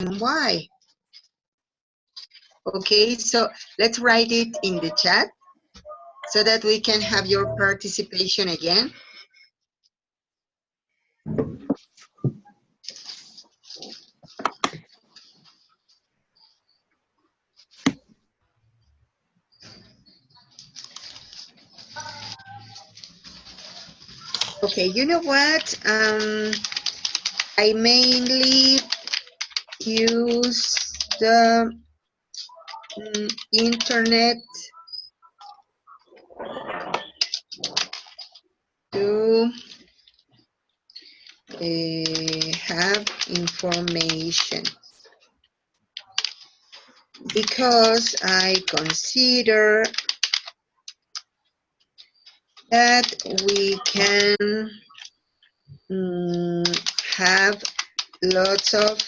why? Okay, so let's write it in the chat so that we can have your participation again. Okay, you know what? I mainly use the internet to have information because I consider that we can have lots of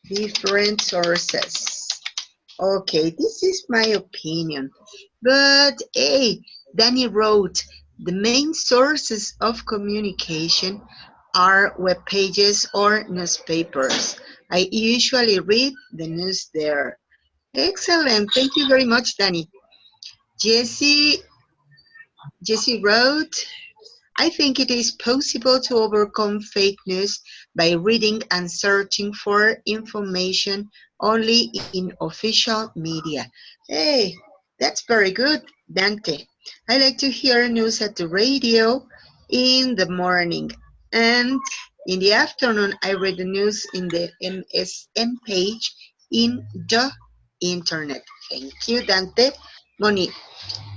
different sources. Okay, this is my opinion. But hey, Danny wrote, the main sources of communication are web pages or newspapers. I usually read the news there. Excellent. Thank you very much, Danny. Jesse wrote, I think it is possible to overcome fake news by reading and searching for information only in official media. Hey, that's very good, Dante. I like to hear news at the radio in the morning, and in the afternoon I read the news in the MSN page in the internet. Thank you, Dante. Monique.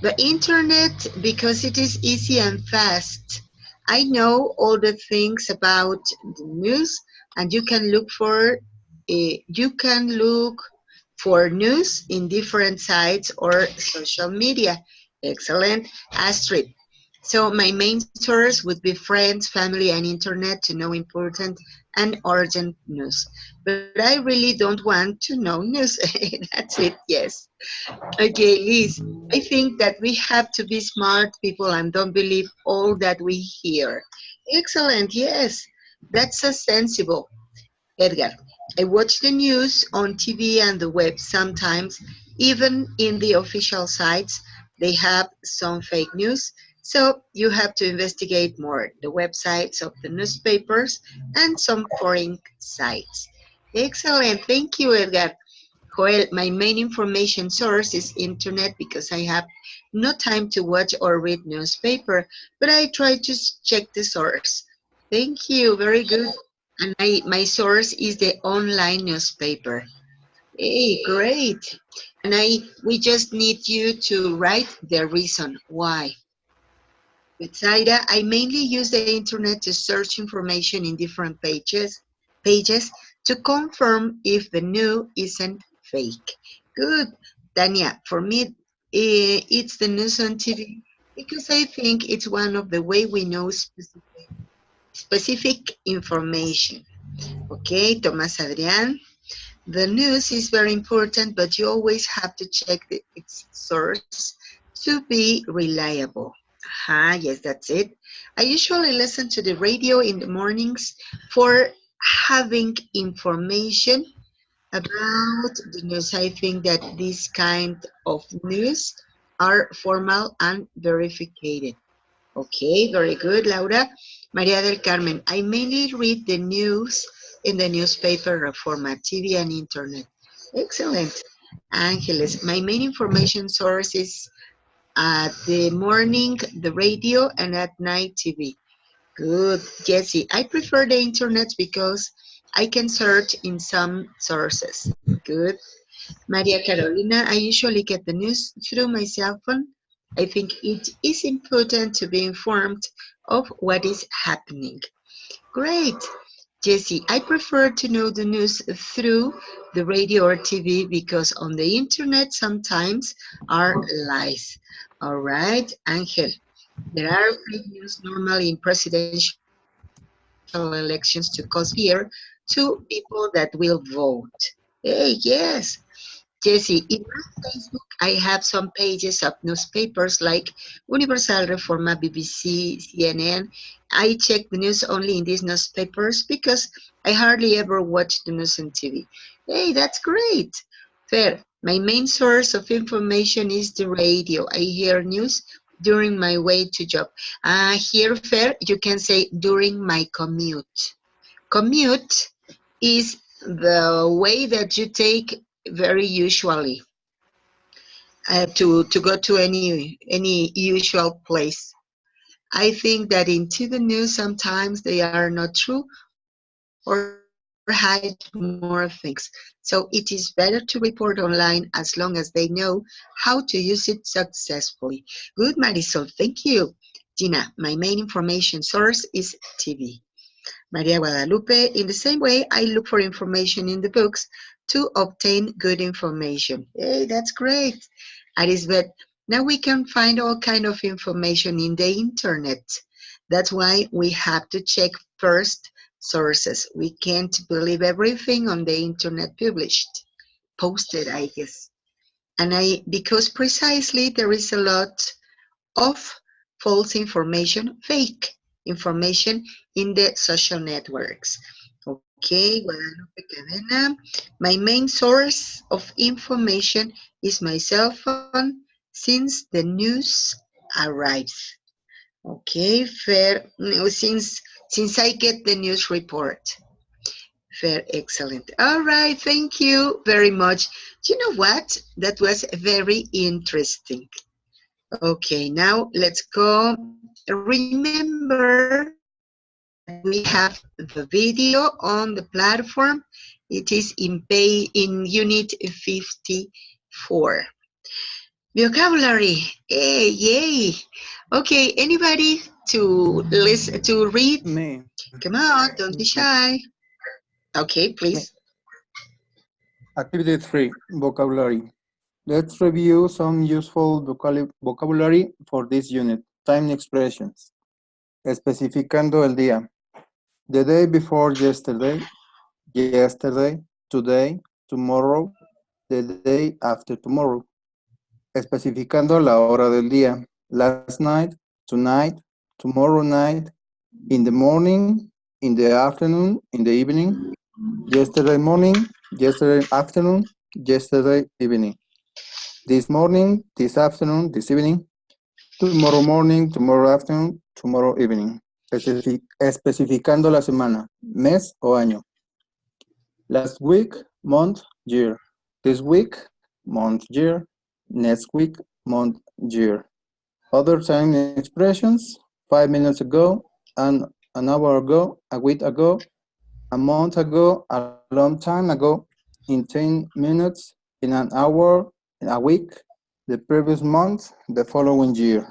The internet, because it is easy and fast. I know all the things about the news, and you can look for news in different sites or social media. Excellent, Astrid. So my main source would be friends, family, and internet to know important and urgent news. But I really don't want to know news. That's it, yes. Okay, Liz, I think that we have to be smart people and don't believe all that we hear. Excellent, yes, that's so sensible. Edgar, I watch the news on TV and the web sometimes, even in the official sites, they have some fake news. So you have to investigate more the websites of the newspapers and some foreign sites. Excellent, thank you, Edgar. Joel, my main information source is internet because I have no time to watch or read newspaper, but I try to check the source. Thank you, very good. And my source is the online newspaper. Hey, great. And we just need you to write the reason why. Betsaida, I mainly use the internet to search information in different pages to confirm if the news isn't fake. Good. Tanya, for me, it's the news on TV because I think it's one of the way we know specific information. Okay, Tomás Adrián. The news is very important, but you always have to check its source to be reliable. Yes, that's it. I usually listen to the radio in the mornings for having information about the news. I think that this kind of news are formal and verified. Okay, very good, Laura. Maria del Carmen, I mainly read the news in the newspaper, Reforma, TV, and internet. Excellent. Angeles, my main information source is at the morning, the radio, and at night, TV. Good. Jessie, I prefer the internet because I can search in some sources. Good. Maria Carolina, I usually get the news through my cell phone. I think it is important to be informed of what is happening. Great. Jessie, I prefer to know the news through the radio or TV because on the internet sometimes are lies. All right, Angel. There are fake news normally in presidential elections to cause fear to people that will vote. Hey, yes. Jesse, in my Facebook, I have some pages of newspapers like Universal, Reforma, BBC, CNN. I check the news only in these newspapers because I hardly ever watch the news on TV. Hey, that's great. Fair. My main source of information is the radio. I hear news during my way to job. Here, Fair, you can say during my commute. Commute is the way that you take very usually to go to any usual place. I think that into the news sometimes they are not true or hide more things. So it is better to report online as long as they know how to use it successfully. Good, Marisol, thank you. Gina, my main information source is TV. Maria Guadalupe, in the same way, I look for information in the books to obtain good information. Hey, that's great. Arisbet, now we can find all kind of information in the internet. That's why we have to check first sources. We can't believe everything on the internet published, posted, I guess. Because precisely there is a lot of false information, fake information in the social networks. Okay, Guadalupe Cadena. My main source of information is my cell phone since the news arrives. Okay, fair. No, since I get the news report. Fair, excellent. All right, thank you very much. You know what? That was very interesting. Okay, now let's go. Remember that we have the video on the platform. It is in unit 54. Vocabulary. Hey, yay. Okay, anybody to listen to read? Me. Come on, don't be shy. Okay, Me. please. Activity 3, vocabulary. Let's review some useful vocabulary for this unit. Time expressions. Especificando el día. The day before yesterday, yesterday, today, tomorrow, the day after tomorrow. Especificando la hora del día. Last night, tonight, tomorrow night, in the morning, in the afternoon, in the evening, yesterday morning, yesterday afternoon, yesterday evening. This morning, this afternoon, this evening, tomorrow morning, tomorrow afternoon, tomorrow evening. Especificando la semana, mes o año. Last week, month, year. This week, month, year. Next week, month, year. Other time expressions, 5 minutes ago, an hour ago, a week ago, a month ago, a long time ago, in 10 minutes, in an hour, in a week, the previous month, the following year.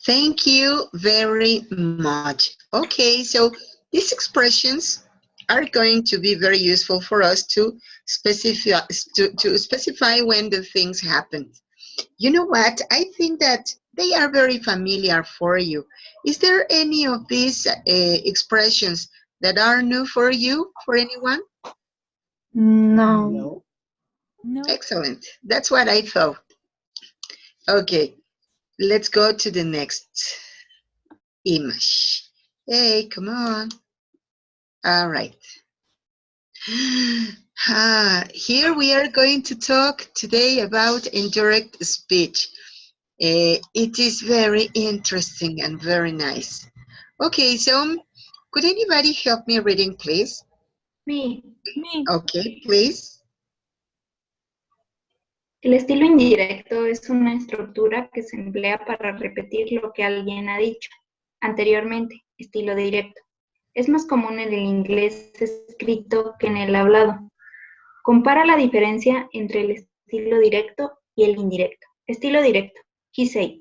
Thank you very much. Okay, so these expressions are going to be very useful for us to specify when the things happen. You know what? I think that they are very familiar for you. Is there any of these expressions that are new for you, for anyone? No. No. No. Excellent. That's what I thought. Okay, let's go to the next image. Hey, come on. All right. Here we are going to talk today about indirect speech. It is very interesting and very nice. Okay, so could anybody help me reading, please? Me. Okay, please. El estilo indirecto es una estructura que se emplea para repetir lo que alguien ha dicho anteriormente, estilo directo. Es más común en el inglés escrito que en el hablado. Compara la diferencia entre el estilo directo y el indirecto. Estilo directo. He said,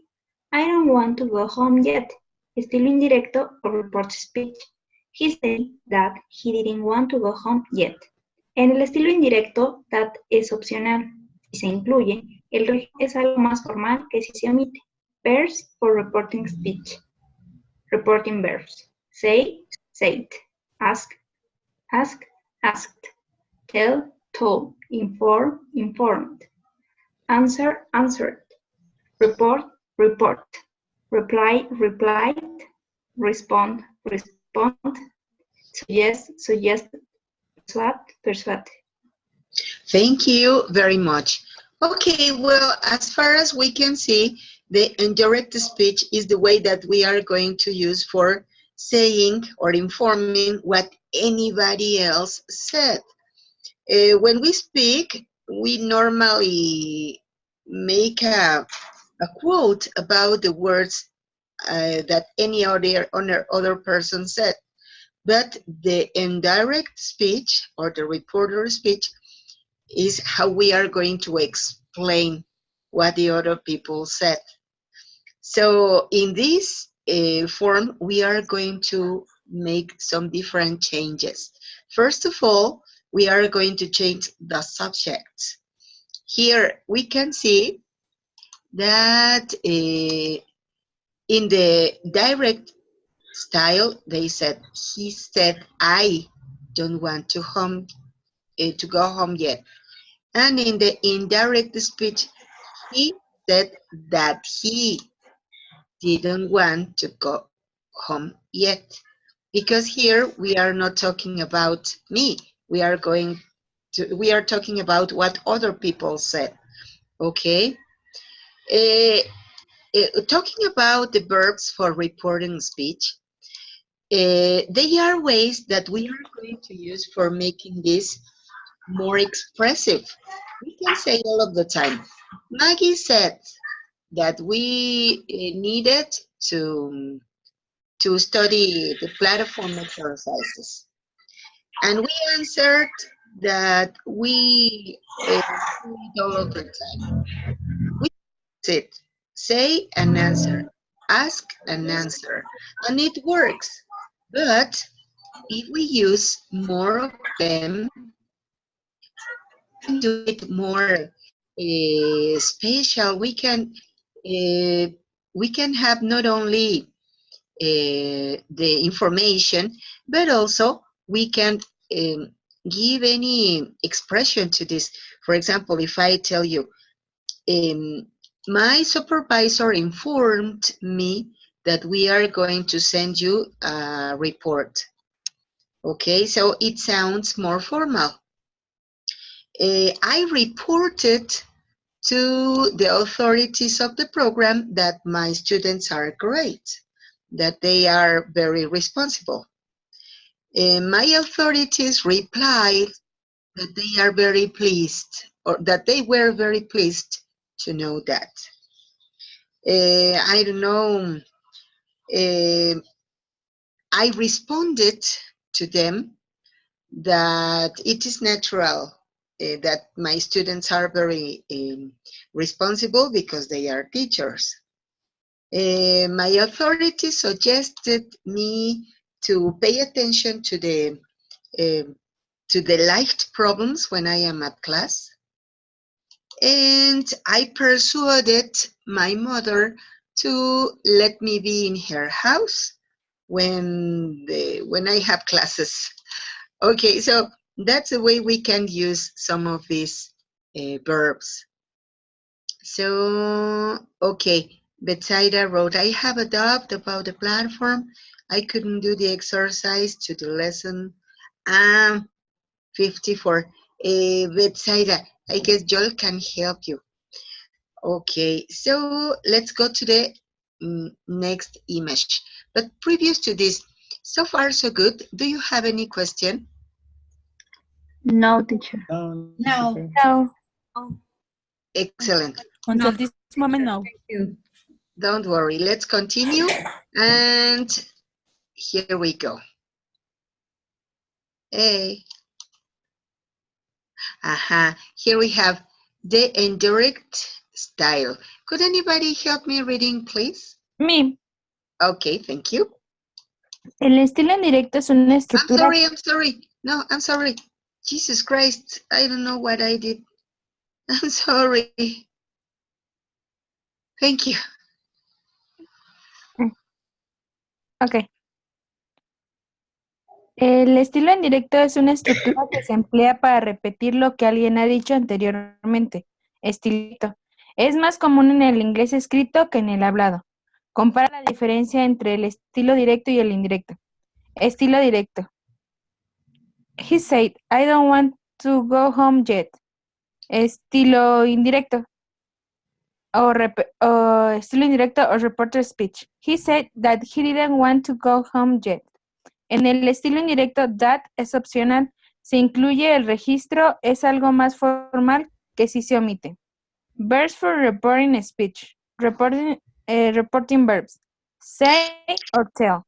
I don't want to go home yet. Estilo indirecto o report speech. He said that he didn't want to go home yet. En el estilo indirecto, that es opcional. Si se incluye, el es algo más formal que si se omite. Verbs for reporting speech. Reporting verbs. Say, said. Ask, asked. Tell, told. Inform, informed. answer, answered, report, report, reply, replied, respond, respond, suggest, suggested, persuade, persuade. Thank you very much. Okay, well, as far as we can see, the indirect speech is the way that we are going to use for saying or informing what anybody else said. When we speak, we normally make a quote about the words that any other person said. But the indirect speech or the reporter speech is how we are going to explain what the other people said. So in this form, we are going to make some different changes. First of all, we are going to change the subjects. Here we can see that in the direct style, they said, he said, I don't want to go home yet. And in the indirect speech, he said that he didn't want to go home yet. Because here we are not talking about me. We are talking about what other people said. Okay? Talking about the verbs for reporting speech, they are ways that we are going to use for making this more expressive. We can say all of the time. Maggie said that we needed to study the platform exercises. And we answered that we do it all of the time. We sit, say and answer, ask and answer, and it works. But if we use more of them, can do it more special. We can have not only the information, but also we can give any expression to this. For example, if I tell you, my supervisor informed me that we are going to send you a report. Okay, so it sounds more formal. I reported to the authorities of the program that my students are great, that they are very responsible. My authorities replied that they are very pleased, or that they were very pleased to know that. I don't know, I responded to them that it is natural that my students are very responsible because they are teachers. My authority suggested me to pay attention to the life problems when I am at class. And I persuaded my mother to let me be in her house when I have classes. Okay, so that's the way we can use some of these verbs. So, okay, Betsaida wrote, I have a doubt about the platform. I couldn't do the exercise to the lesson. 54. Betsaida, I guess Joel can help you. Okay, so let's go to the next image. But previous to this, so far so good. Do you have any question? No, teacher. No. No. Excellent. Until this moment, no. Thank you. Don't worry. Let's continue. And here we go. Hey. Here we have the indirect style. Could anybody help me reading, please? Me. Okay, thank you. El estilo indirecto es una estructura. I'm sorry. No, I'm sorry. Jesus Christ, I don't know what I did. I'm sorry. Thank you. Ok. El estilo indirecto es una estructura que se emplea para repetir lo que alguien ha dicho anteriormente. Estilo. Es más común en el inglés escrito que en el hablado. Compara la diferencia entre el estilo directo y el indirecto. Estilo directo. He said, I don't want to go home yet. Estilo indirecto. Estilo indirecto o reporter speech. He said that he didn't want to go home yet. En el estilo indirecto, that es opcional. Se incluye el registro, es algo más formal que si se omite. Verbs for reporting speech. Reporting verbs. Say or tell.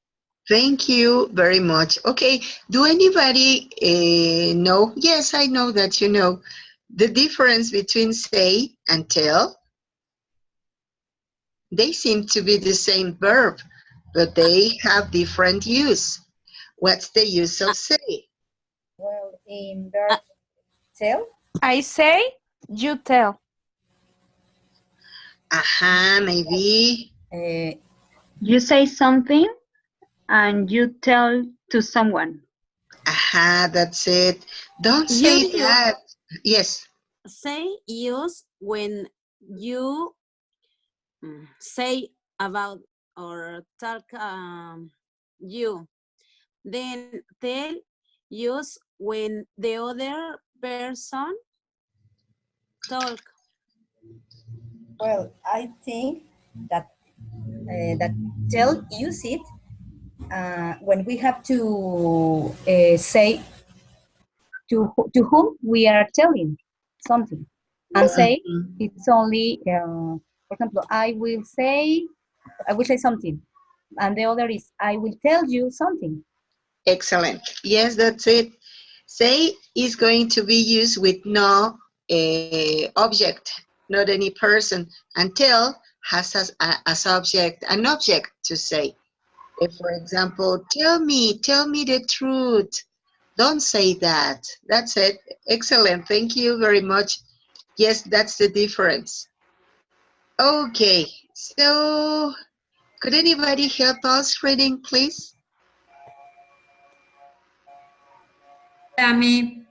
Thank you very much. Okay, do anybody know? Yes, I know that you know the difference between say and tell. They seem to be the same verb, but they have different use. What's the use of say? Well, in verb tell, I say, you tell. Aha, maybe. You say something and you tell to someone. Aha, that's it. Don't say that. Yes. Say use when you say about or talk you. Then tell use when the other person talk. well, I think that that tell use it when we have to say to whom we are telling something, and say it's only, for example, I will say something, and the other is I will tell you something. Excellent. Yes, that's it. Say is going to be used with no object, not any person. And tell has as object an object to say. If, for example, tell me the truth. Don't say that. That's it. Excellent. Thank you very much. Yes, that's the difference. Okay, so could anybody help us reading, please? Tammy,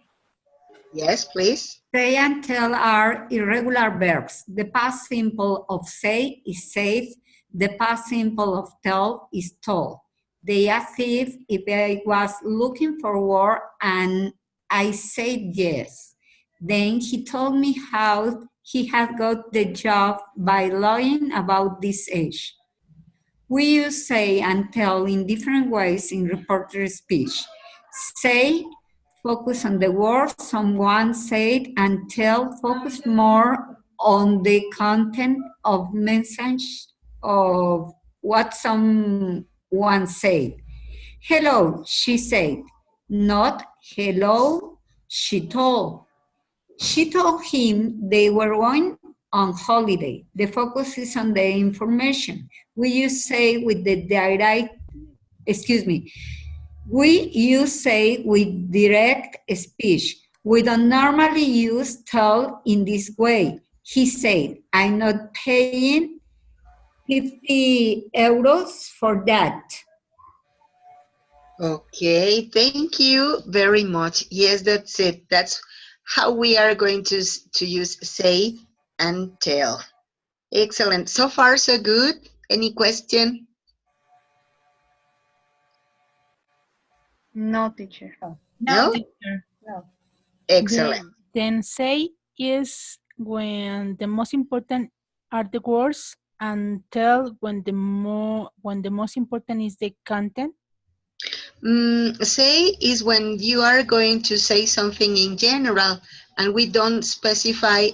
Yes, please. say and tell are irregular verbs. The past simple of say is said. The past simple of tell is told. They asked if I was looking for work and I said yes. Then he told me how he had got the job by lying about this age. We use say and tell in different ways in reporter speech. Say, focus on the words someone said, and tell, focus more on the content of message of what someone said. Hello, she said, not hello, she told. She told him they were going on holiday. The focus is on the information. We use say with the direct, we use say with direct speech. We don't normally use tell in this way. He said, I'm not paying 50 euros for that. Okay, thank you very much. Yes, that's it. That's how we are going to use say and tell. Excellent. So far, so good. Any question? No, teacher. No? Teacher. No. Excellent. Then say is when the most important are the words, and tell when the most important is the content. Say is when you are going to say something in general and we don't specify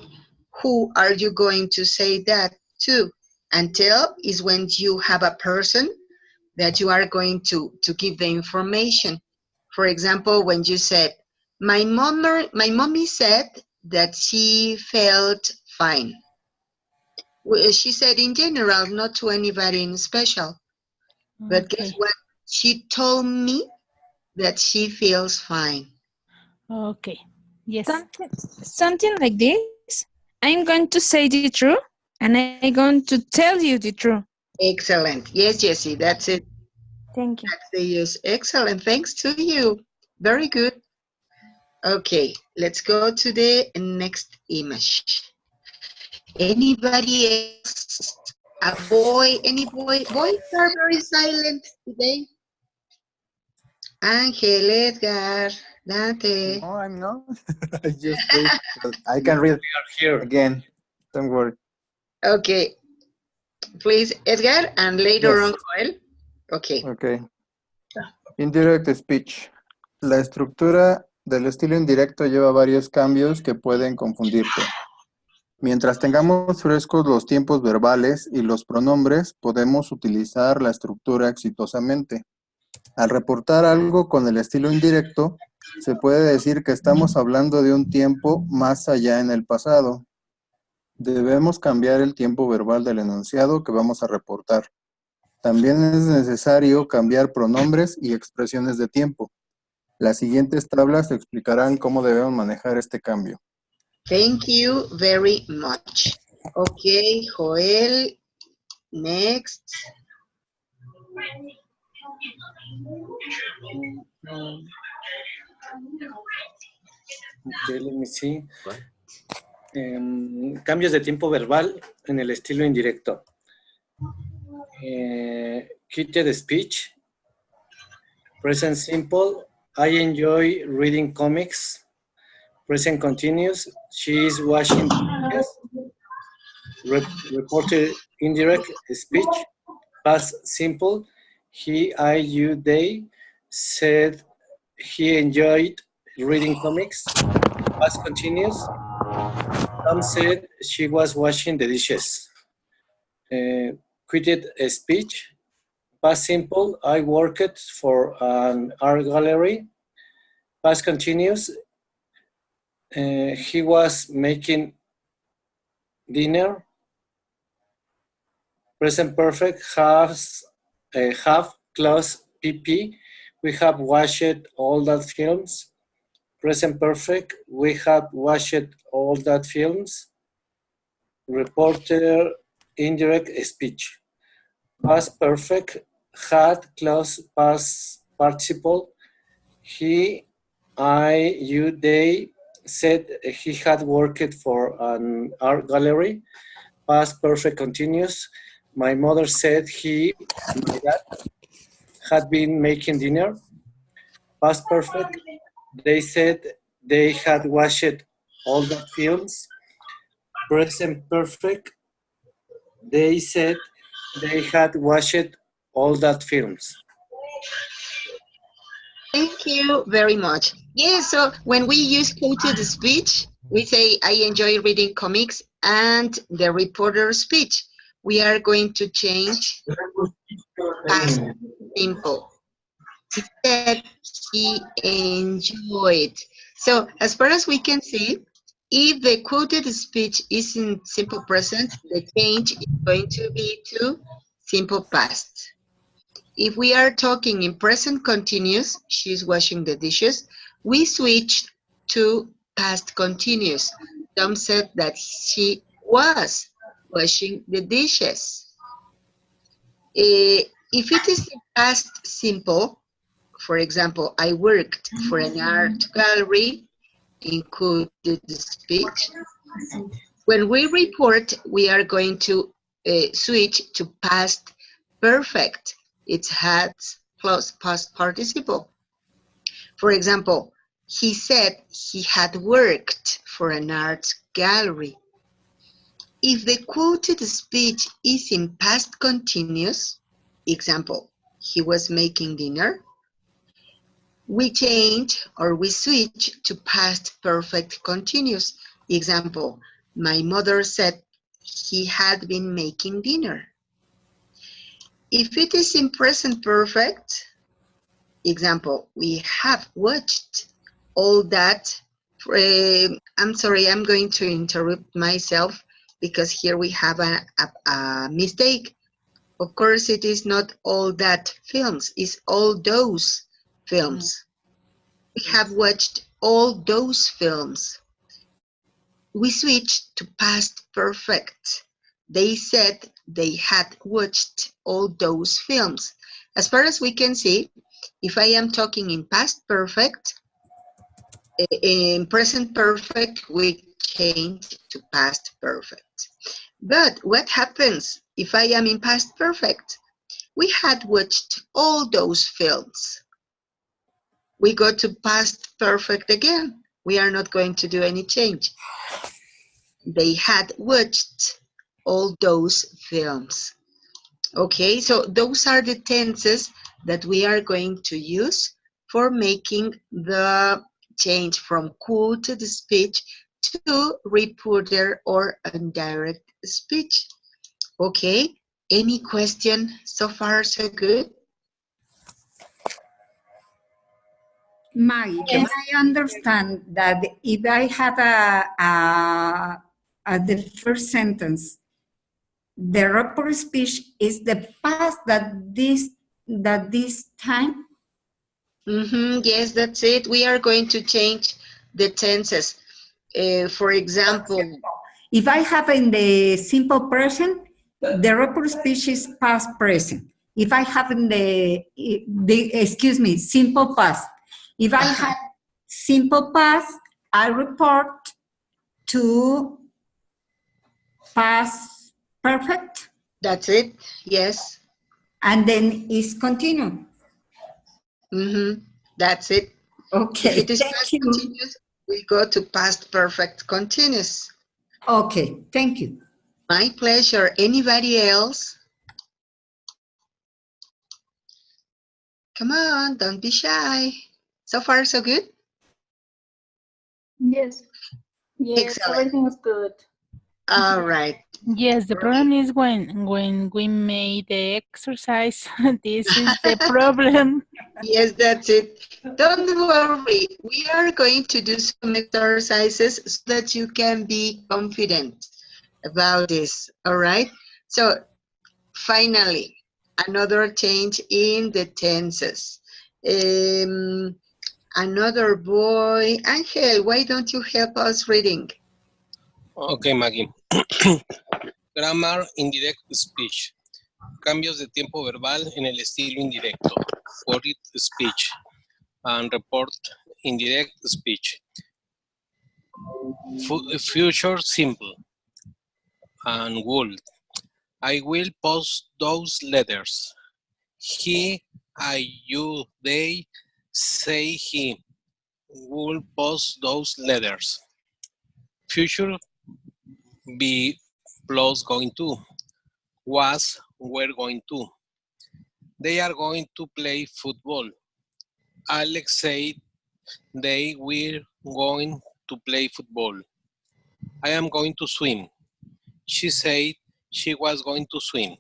who are you going to say that to. And tell is when you have a person that you are going to give the information. For example, when you said, my mommy said that she felt fine. She said in general, not to anybody in special. But guess what? She told me that she feels fine. Okay. Yes. Something like this. I'm going to say the truth, and I'm going to tell you the truth. Excellent. Yes, Jessie, that's it. Thank you. That's the use. Excellent. Thanks to you. Very good. Okay, let's go to the next image. Anybody else? A boy? Any boy? Boys are very silent today. Ángel, Edgar, Dante. No, I'm not. I just wait. I can read Here. again. Don't worry. Okay. Please, Edgar, and later Yes. on, Joel. Okay. Okay. Indirect speech. La estructura del estilo indirecto lleva varios cambios que pueden confundirte. Mientras tengamos frescos los tiempos verbales y los pronombres, podemos utilizar la estructura exitosamente. Al reportar algo con el estilo indirecto, se puede decir que estamos hablando de un tiempo más allá en el pasado. Debemos cambiar el tiempo verbal del enunciado que vamos a reportar. También es necesario cambiar pronombres y expresiones de tiempo. Las siguientes tablas explicarán cómo debemos manejar este cambio. Thank you very much. Okay, Joel, next. Okay, let me see. Cambios de tiempo verbal en el estilo indirecto. Quoted speech. Present simple. I enjoy reading comics. Present continuous. She is washing dishes. Reported indirect speech. Past simple. He, I, you, they said he enjoyed reading comics. Past continuous. Tom said she was washing the dishes. Quoted speech. Past simple. I worked for an art gallery. Past continuous. He was making dinner. Present perfect has have close PP. We have watched all that films. Present perfect. We have watched all that films. Reporter indirect speech. Past perfect. Had close past participle. He, I, you, they said he had worked for an art gallery. Past perfect continuous. My mother said my dad, had been making dinner. Past perfect. They said they had watched all the films. Present perfect. They said they had watched all that films. Thank you very much. Yeah, so when we use quoted speech, we say, I enjoy reading comics, and the reporter's speech, we are going to change past simple. He said he enjoyed. So as far as we can see, if the quoted speech is in simple present, the change is going to be to simple past. If we are talking in present continuous, she's washing the dishes, we switch to past continuous. Tom said that she was washing the dishes. If it is in past simple, for example, I worked for an art gallery, included the speech. When we report, we are going to switch to past perfect. It has plus past participle. For example, he said he had worked for an art gallery. If the quoted speech is in past continuous, example, he was making dinner, we change or we switch to past perfect continuous. Example, my mother said he had been making dinner. If it is in present perfect, example, we have watched all that. I'm sorry, I'm going to interrupt myself because here we have a mistake. Of course, it is not all that films, it's all those films. We have watched all those films. We switched to past perfect. They said they had watched all those films. As far as we can see, if I am talking in past perfect, in present perfect, we change to past perfect. But what happens if I am in past perfect? We had watched all those films. We go to past perfect again. We are not going to do any change. They had watched all those films. Okay, so those are the tenses that we are going to use for making the change from quoted speech to reporter or indirect speech. Okay, any question so far so good? Maggie, can I understand that if I have the first sentence, the report speech is the past that this time? Yes, that's it. We are going to change the tenses. For example, If I have in the simple present, the report speech is past present. If I have in the excuse me, simple past. If I have simple past, I report to past perfect. That's it. Yes. And then is continue. That's it. Okay, If it is thank past you. continuous, we go to past perfect continuous. Okay, thank you. My pleasure. Anybody else? Come on, don't be shy. So far, so good? Yes. Yes, Excellent. everything is good. All right. Yes, the problem is when we made the exercise. This is the problem. Yes, that's it. Don't worry. We are going to do some exercises so that you can be confident about this. All right. So finally, another change in the tenses. Another boy. Angel, why don't you help us reading? Okay, Maggie. Grammar, indirect speech. Cambios de tiempo verbal en el estilo indirecto. Worded speech. And report, indirect speech. Future simple. And would. I will post those letters. He, I, you, they, say he will post those letters. Future be plus going to. Was, were going to. They are going to play football. Alex said they were going to play football. I am going to swim. She said she was going to swim.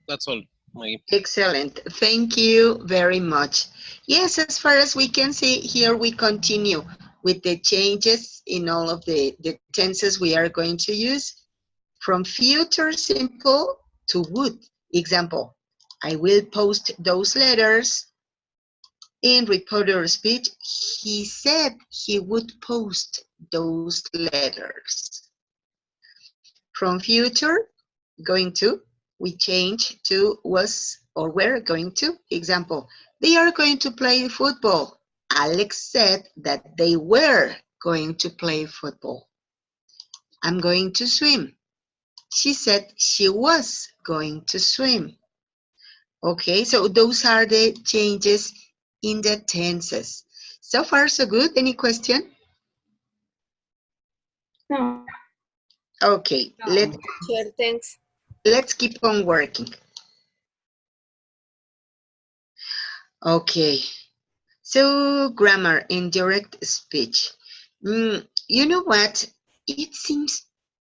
That's all, Maggie. Excellent. Thank you very much. Yes, as far as we can see here, we continue with the changes in all of the tenses we are going to use from future simple to would. Example, I will post those letters. In reporter speech, he said he would post those letters. From future, going to, we change to was or were going to. Example, they are going to play football. Alex said that they were going to play football. I'm going to swim. She said she was going to swim. Okay, so those are the changes in the tenses. So far, so good. Any question? No. Okay, Thanks. let's keep on working. Okay, so grammar in direct speech. You know what? It seems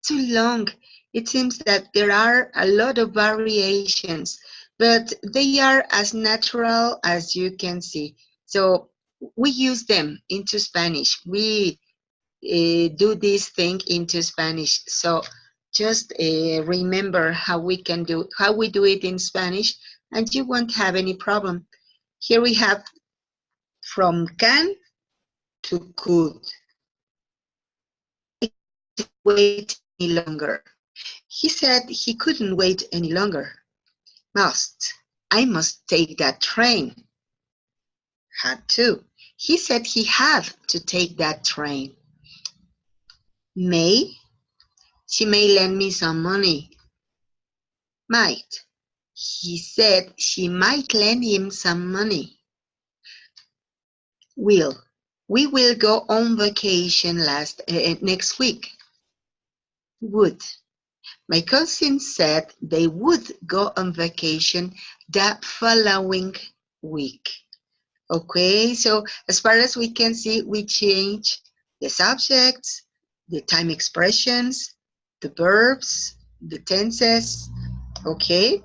too long. It seems that there are a lot of variations, but they are as natural as you can see. So we use them into Spanish. We do this thing into Spanish. So just remember how we do it in Spanish, and you won't have any problem. Here we have from can to could. Wait any longer. He said he couldn't wait any longer. I must take that train. Had to. He said he had to take that train. May. She may lend me some money. Might. He said she might lend him some money. Will. We will go on vacation next week. Would. My cousin said they would go on vacation the following week. Okay, so as far as we can see, we change the subjects, the time expressions, the verbs, the tenses. Okay.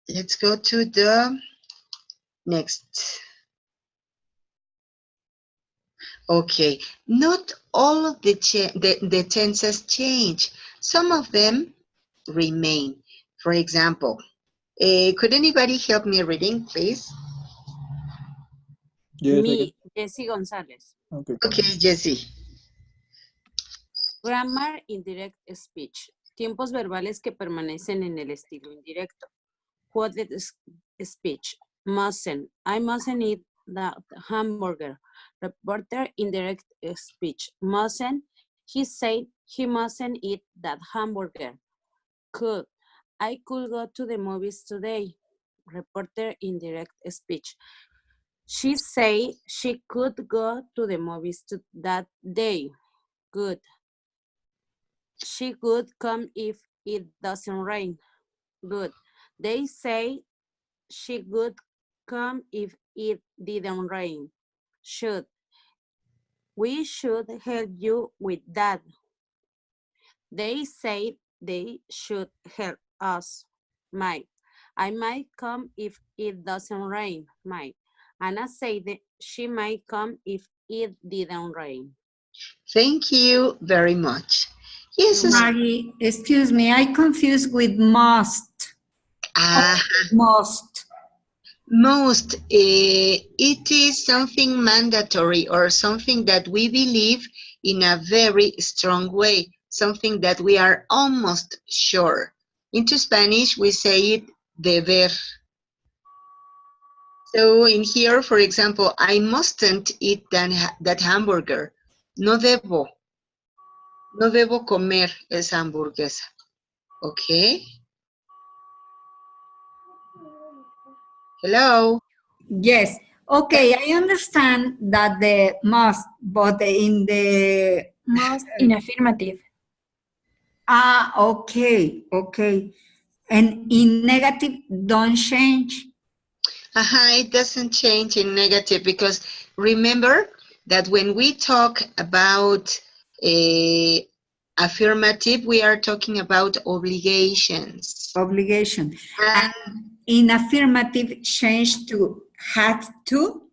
Let's go to the next. Okay, not all of the tenses change. Some of them remain. For example, could anybody help me reading, please? Yes, Me, Jessie González. okay. Okay, Jessie. Grammar, indirect speech. Tiempos verbales que permanecen en el estilo indirecto. Quoted speech. Mustn't. I mustn't eat that hamburger. Reporter, indirect speech. Mustn't. He said he mustn't eat that hamburger. Could. I could go to the movies today. Reporter, indirect speech. She said she could go to the movies that day. Good. She could come if it doesn't rain. Good. They say she would come if it didn't rain. Should. We should help you with that. They say they should help us. Might. I might come if it doesn't rain. Might. Anna said that she might come if it didn't rain. Thank you very much. Yes, Maggie, excuse me, I confused with must. Must. Most, it is something mandatory or something that we believe in a very strong way, something that we are almost sure. Into Spanish, we say it deber. So in here, for example, I mustn't eat that hamburger. No debo. No debo comer esa hamburguesa. Okay. Hello. Yes. Okay, I understand that the must, but in the Must in affirmative. Okay, okay. And in negative, don't change. It doesn't change in negative because remember that when we talk about affirmative, we are talking about obligations. Obligation. And in affirmative, change to had to.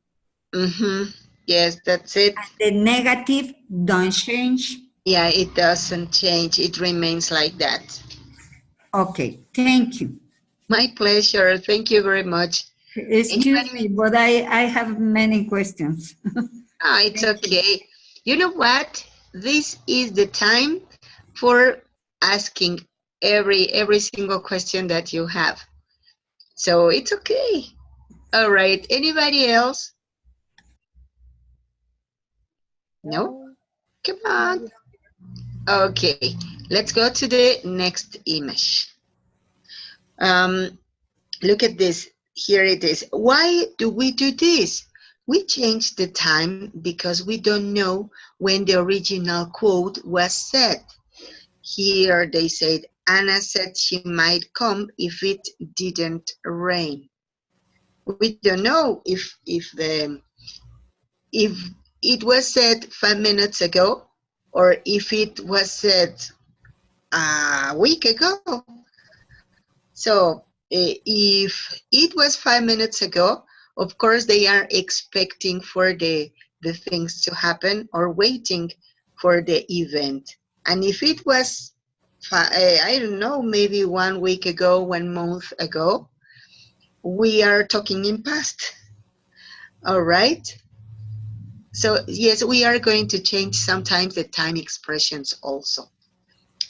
Yes, that's it. And the negative don't change. Yeah, it doesn't change. It remains like that. Okay, thank you. My pleasure. Thank you very much. Excuse me, but I have many questions. It's okay. You know what? This is the time for asking every single question that you have. So it's okay. All right. Anybody else? No? Come on. Okay. Let's go to the next image. Look at this. Here it is. Why do we do this? We change the time because we don't know when the original quote was said. Here they said, Anna said she might come if it didn't rain. We don't know if it was said 5 minutes ago or if it was said a week ago. So if it was 5 minutes ago, of course they are expecting for the things to happen or waiting for the event. And if it was, I don't know, maybe 1 week ago, 1 month ago, we are talking in past. All right. So yes, we are going to change sometimes the time expressions also.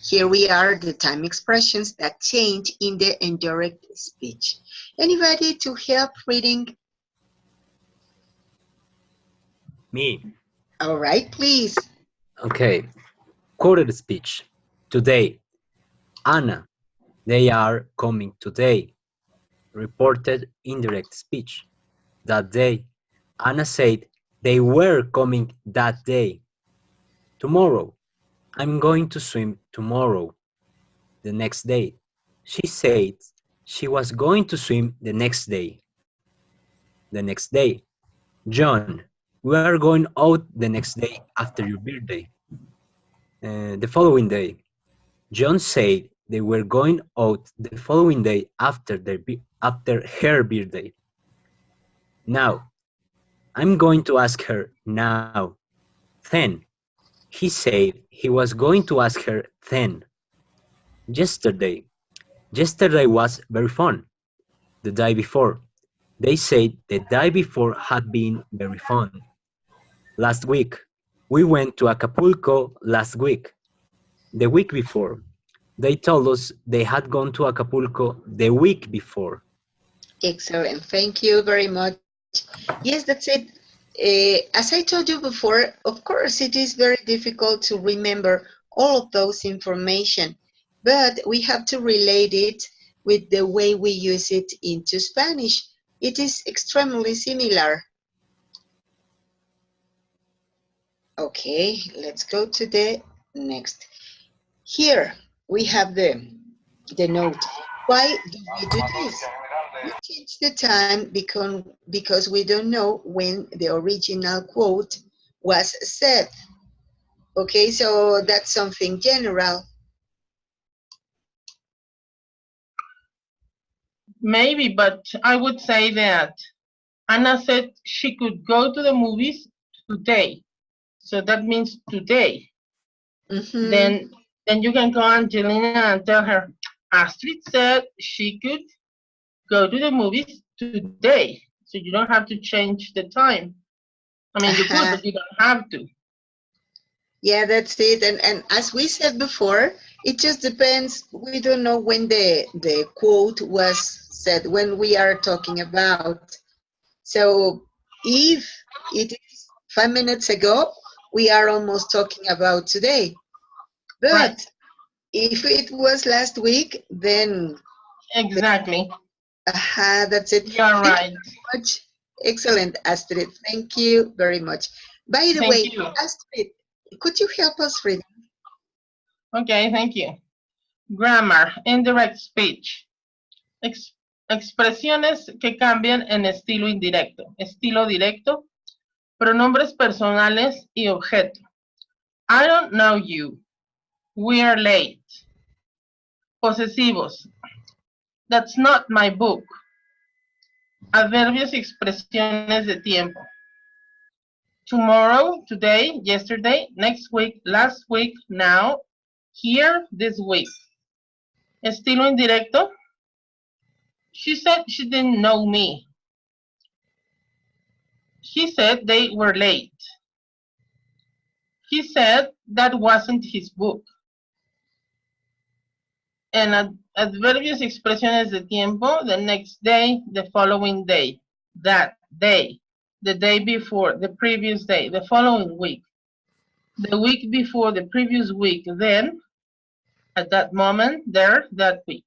Here we are, the time expressions that change in the indirect speech. Anybody to help reading? Me. All right, please. Okay. Quoted speech. Today. Anna, they are coming today. Reported indirect speech. That day. Anna said they were coming that day. Tomorrow. I'm going to swim tomorrow. The next day. She said she was going to swim the next day. The next day. John, we are going out the next day after your birthday. The following day. John said they were going out the following day after her birthday. Now, I'm going to ask her now. Then, he said he was going to ask her then. Yesterday. Yesterday was very fun. The day before. They said the day before had been very fun. Last week. We went to Acapulco last week. The week before. They told us they had gone to Acapulco the week before. Excellent. Thank you very much. Yes, that's it. As I told you before, of course, it is very difficult to remember all of those information, but we have to relate it with the way we use it into Spanish. It is extremely similar. Okay, let's go to the next. Here we have the note. Why do we do this? We change the time because we don't know when the original quote was said. Okay, so that's something general. Maybe, but I would say that Anna said she could go to the movies today. So that means today. Mm-hmm. Then you can call Angelina and tell her, Astrid said she could go to the movies today. So you don't have to change the time. I mean, you could, but you don't have to. Yeah, that's it. And as we said before, it just depends. We don't know when the quote was said, when we are talking about. So if it is 5 minutes ago, we are almost talking about today. But right. If it was last week, then... Exactly. That's it. You're right. Thank you very much. Excellent, Astrid. Thank you very much. By the way, Astrid, could you help us read? Okay, thank you. Grammar, indirect speech. Expresiones que cambian en estilo indirecto. Estilo directo. Pronombres personales y objeto. I don't know you. We are late. Posesivos. That's not my book. Adverbios y expresiones de tiempo. Tomorrow, today, yesterday, next week, last week, now, here, this week. Estilo indirecto. She said she didn't know me. He said they were late. He said that wasn't his book. And adverbios y expresiones de tiempo, the next day, the following day, that day, the day before, the previous day, the following week, the week before, the previous week, then, at that moment, there, that week.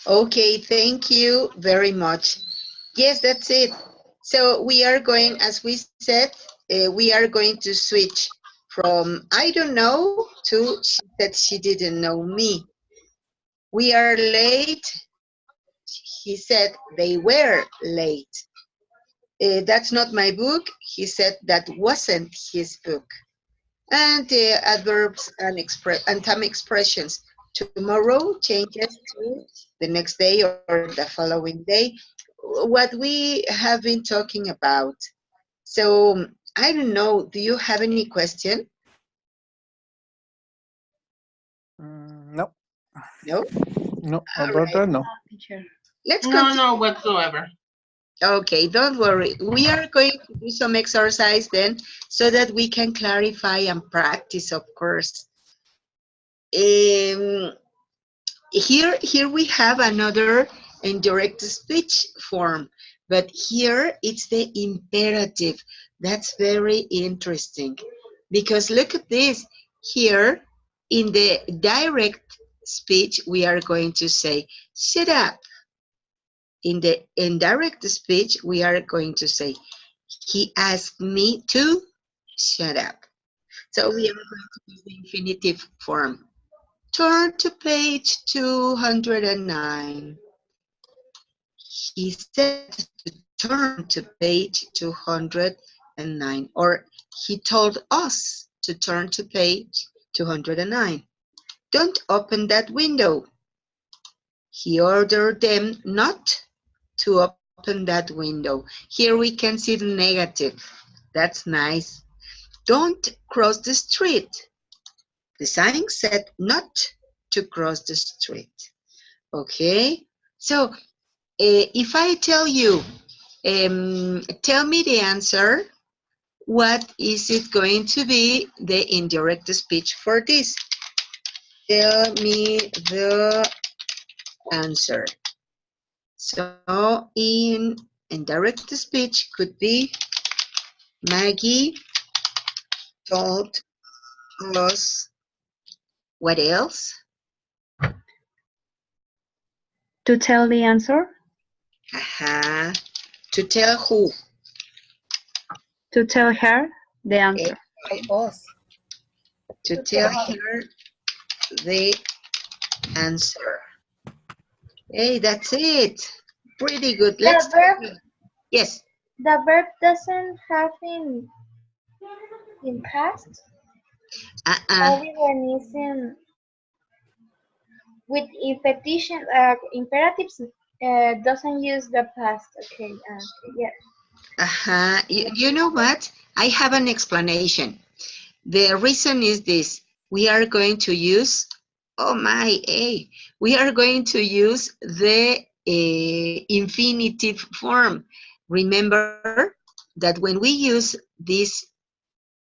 Okay, thank you very much. Yes, that's it. So we are going, as we said, we are going to switch from I don't know to she said she didn't know me. We are late. He said they were late. That's not my book. He said that wasn't his book. And the adverbs and time expressions. Tomorrow changes to the next day or the following day. What we have been talking about. So I don't know. Do you have any question? No. No? No, Alberta, no. Let's continue. No, whatsoever. Okay, don't worry. We are going to do some exercise then so that we can clarify and practice, of course. Here we have another indirect speech form, but here it's the imperative. That's very interesting because look at this. Here in the direct speech, we are going to say, shut up. In the indirect speech, we are going to say, he asked me to shut up. So we are going to use the infinitive form. Turn to page 209. He said to turn to page 209, or he told us to turn to page 209. Don't open that window. He ordered them not to open that window. Here we can see the negative. That's nice. Don't cross the street. The sign said not to cross the street. Okay, so if I tell you, tell me the answer, what is it going to be the indirect speech for this? Tell me the answer. So in indirect speech could be Maggie told us what else? To tell the answer? To tell who? To tell her the answer. Us. To tell her the answer. Hey, that's it. Pretty good. Let's verb, yes. the verb doesn't have in past. Only when it's in with repetition imperatives doesn't use the past. Okay. Yeah. You know what? I have an explanation. The reason is this. We are going to use, we are going to use the infinitive form. Remember that when we use this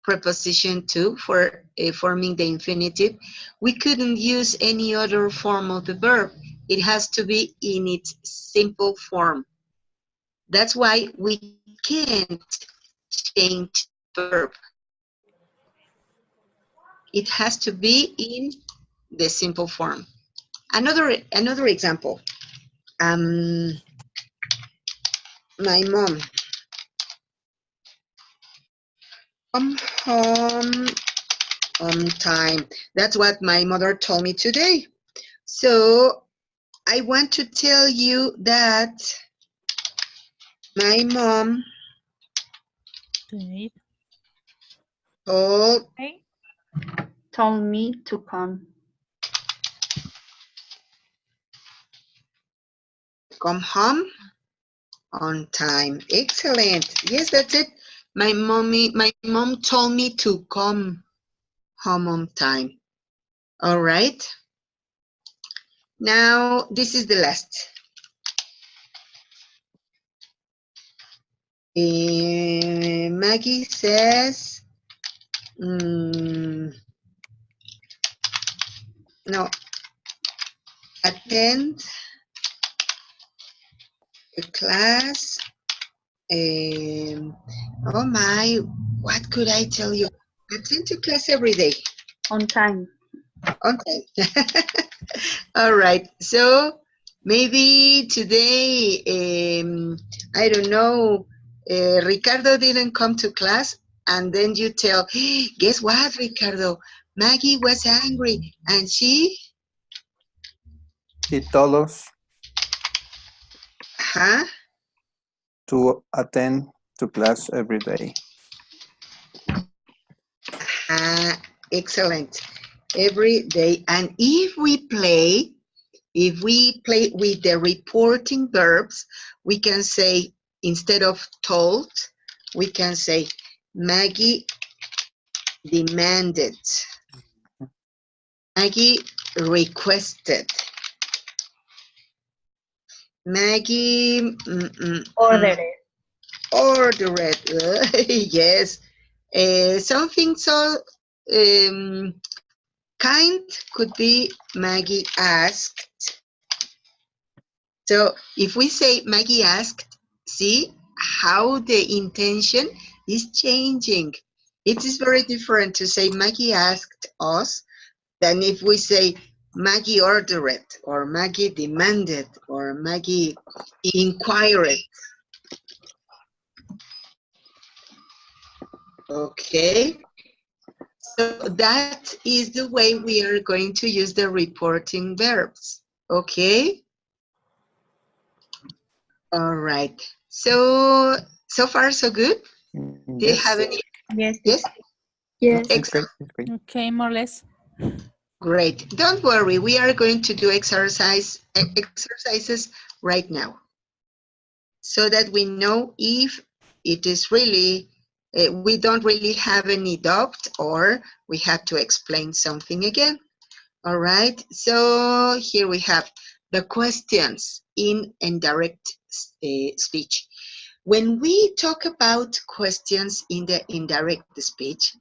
preposition to for forming the infinitive, we couldn't use any other form of the verb. It has to be in its simple form. That's why we can't change the verb. It has to be in the simple form. Another example. My mom. Come home on time. That's what my mother told me today. So I want to tell you that my mom told me to come home on time. Excellent. Yes, that's it. My mom told me to come home on time. All right. Now, this is the last. Maggie says, no, attend the class. Oh my, what could I tell you? Attend to class every day. on time. On time. All right. So maybe today, I don't know, Ricardo didn't come to class, and then you tell, hey, guess what, Ricardo? Maggie was angry, and she told us to attend to class every day. Excellent. Every day. And if we play with the reporting verbs, we can say, instead of told, we can say, Maggie demanded. Maggie requested. Maggie ordered. Ordered. Yes. Something so kind could be Maggie asked. So if we say Maggie asked, see how the intention is changing. It is very different to say Maggie asked us than if we say Maggie ordered or Maggie demanded or Maggie inquired. Okay, so that is the way we are going to use the reporting verbs. Okay. All right. So far so good. Do you have any? Yes. Yes. Yes. Excellent. Okay, more or less. Great. Don't worry. We are going to do exercises right now, so that we know if it is really we don't really have any doubt or we have to explain something again. All right. So here we have the questions in indirect speech. When we talk about questions in the indirect speech,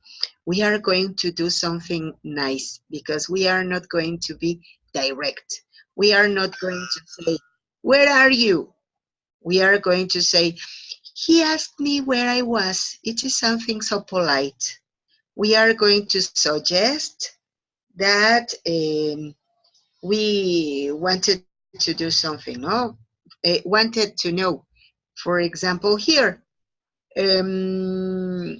we are going to do something nice because we are not going to be direct. We are not going to say, where are you? We are going to say, he asked me where I was. It is something so polite. We are going to suggest that we wanted to do something, no? Wanted to know. For example, here, the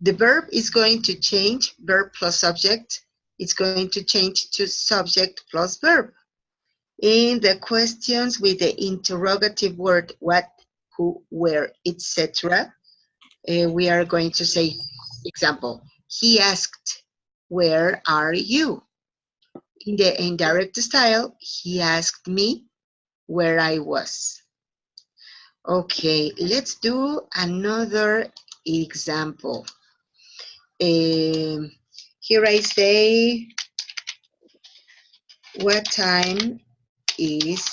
verb is going to change, verb plus subject. It's going to change to subject plus verb. In the questions with the interrogative word what, who, where, etc., we are going to say, example, he asked, where are you? In the indirect style, he asked me where I was. Okay, let's do another example. Here I say, what time is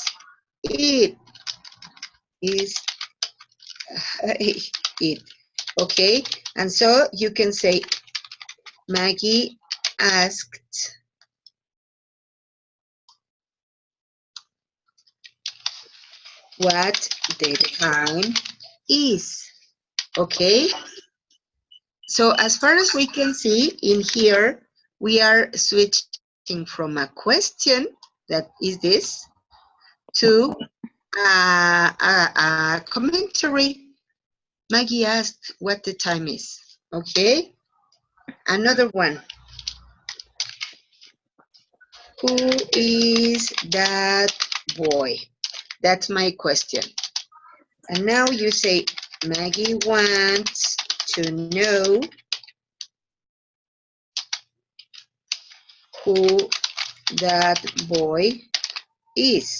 it? Is it? Okay, and so you can say, Maggie asked what the time is. Okay, so as far as we can see in here, we are switching from a question, that is this, to a commentary. Maggie asked what the time is. Okay, another one. Who is that boy? That's my question. And now you say, Maggie wants to know who that boy is.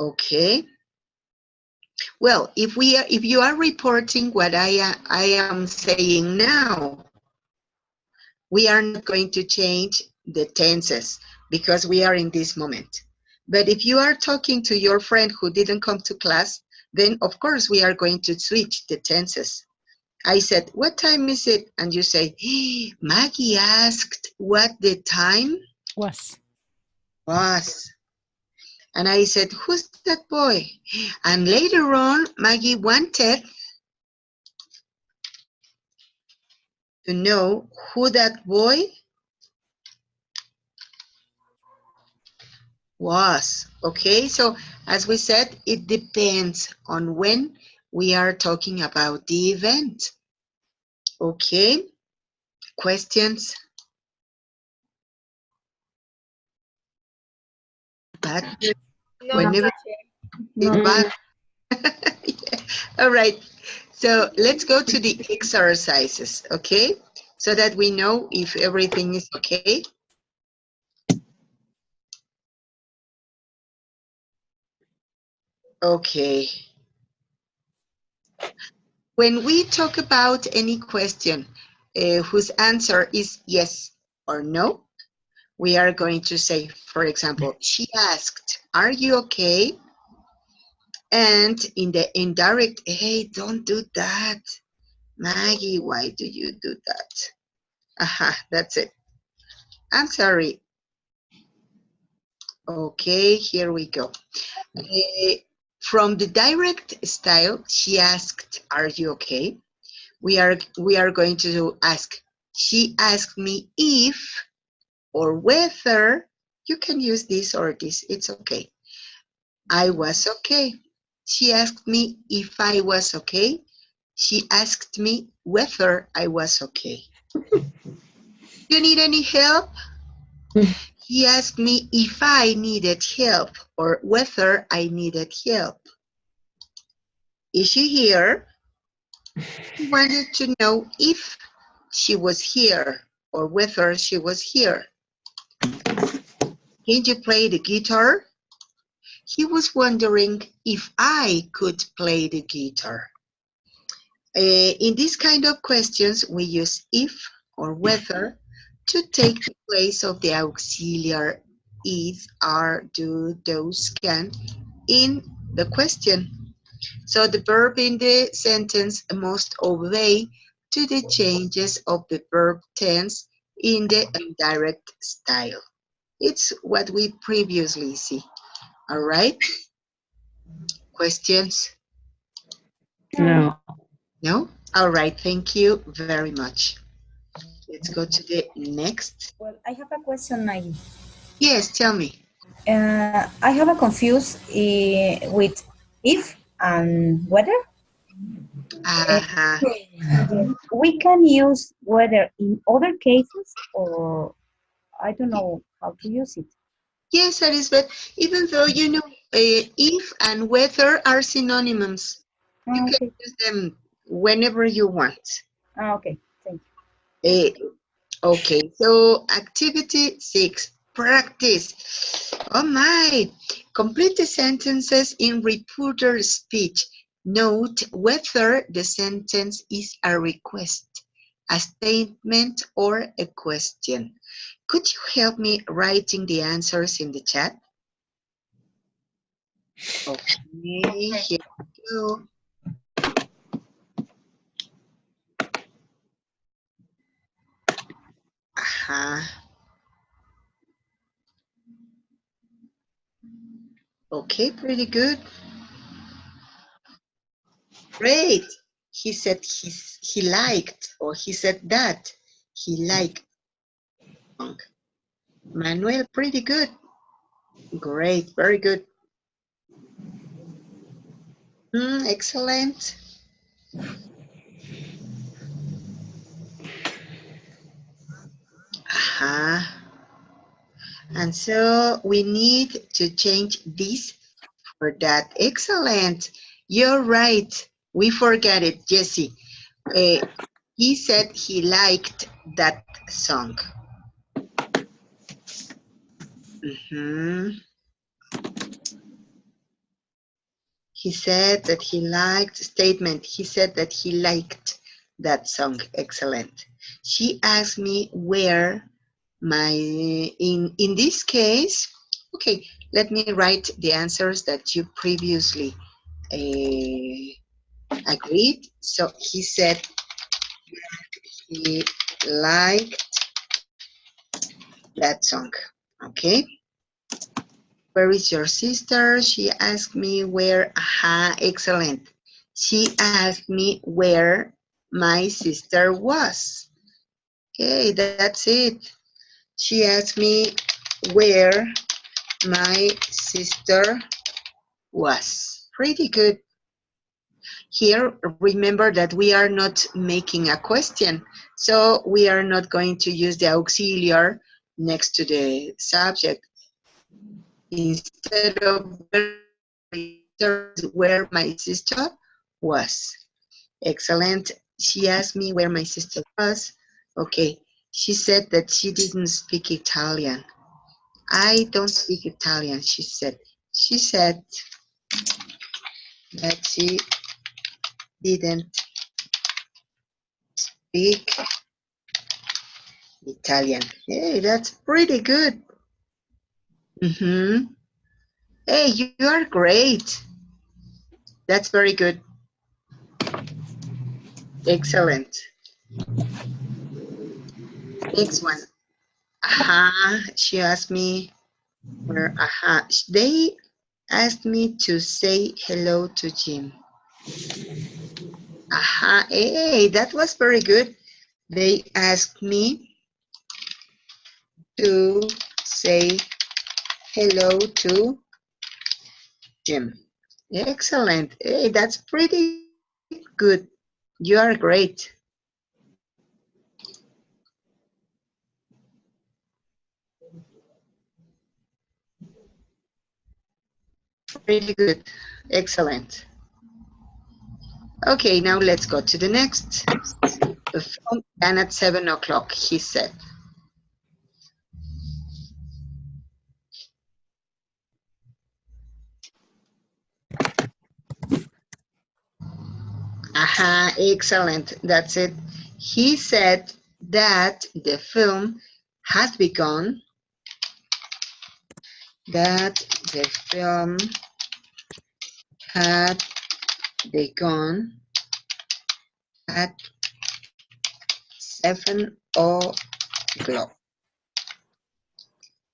Okay. Well, if you are reporting what I am saying now, we are not going to change the tenses because we are in this moment. But if you are talking to your friend who didn't come to class, then of course we are going to switch the tenses. I said, what time is it? And you say, hey, Maggie asked what the time was. And I said, who's that boy? And later on, Maggie wanted to know who that boy was. Okay, so as we said, it depends on when we are talking about the event. Okay, questions? But No, whenever teacher. it's bad. All right, so let's go to the exercises, okay? So that we know if everything is okay. Okay. When we talk about any question whose answer is yes or no, we are going to say, for example, she asked, are you okay? And in the indirect, hey, don't do that. Maggie, why do you do that? Aha, that's it. I'm sorry. Okay, here we go. From the direct style, she asked, are you okay? we are going to ask. She asked me if or whether. You can use this or this. It's okay. I was okay. She asked me if I was okay. She asked me whether I was okay. You need any help? He asked me if I needed help or whether I needed help. Is she here? He wanted to know if she was here or whether she was here. Can you play the guitar? He was wondering if I could play the guitar. In this kind of questions, we use if or whether to take the place of the auxiliary is, are, do, does, can in the question. So the verb in the sentence must obey to the changes of the verb tense in the indirect style. It's what we previously see. All right? Questions? No. No? All right, thank you very much. Let's go to the next. Well, I have a question, Maggie. Yes, tell me. I have a confuse with if and whether. We can use whether in other cases, or I don't know how to use it. Yes, Elizabeth, even though you know if and whether are synonyms, you can use them whenever you want. Okay, thank you. Okay, so activity 6, practice. Oh my, complete the sentences in reporter speech. Note whether the sentence is a request, a statement, or a question. Could you help me writing the answers in the chat? Okay, here we go. Okay, pretty good. Great. He said he liked, or he said that he liked. Manuel, pretty good. Great, very good. Excellent. And so we need to change this for that. Excellent. You're right. We forgot it, Jesse. He said he liked that song. He said that he liked, statement, he said that he liked that song. Excellent. She asked me where my, in this case, okay, let me write the answers that you previously agreed. So he said he liked that song. Okay. Where is your sister? She asked me where, excellent. She asked me where my sister was. Okay, that's it. She asked me where my sister was. Pretty good. Here, remember that we are not making a question, so we are not going to use the auxiliary next to the subject. Instead of where my sister was. Excellent. She asked me where my sister was. Okay. She said that she didn't speak Italian. I don't speak Italian, she said. She said that she didn't speak Italian. Hey, that's pretty good. Hey, you are great. That's very good. Excellent. Next one. She asked me where, they asked me to say hello to Jim. Aha, hey, that was very good. They asked me to say hello to Jim. Excellent. Hey, that's pretty good. You are great. Pretty good. Excellent. Okay, now let's go to the next. The phone began at 7 o'clock, he said. Aha, excellent. That's it. He said that the film had begun, that the film had begun at 7 o'clock.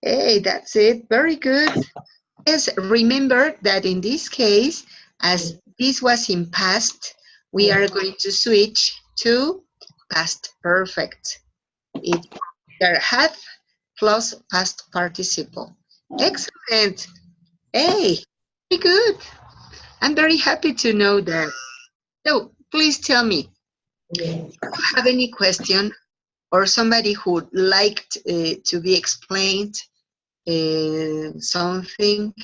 Hey, that's it. Very good. Yes, remember that in this case, as this was in past, we are going to switch to past perfect. It's there had plus past participle. Excellent. Hey, very good. I'm very happy to know that. So please tell me, do you have any question or somebody who liked to be explained something?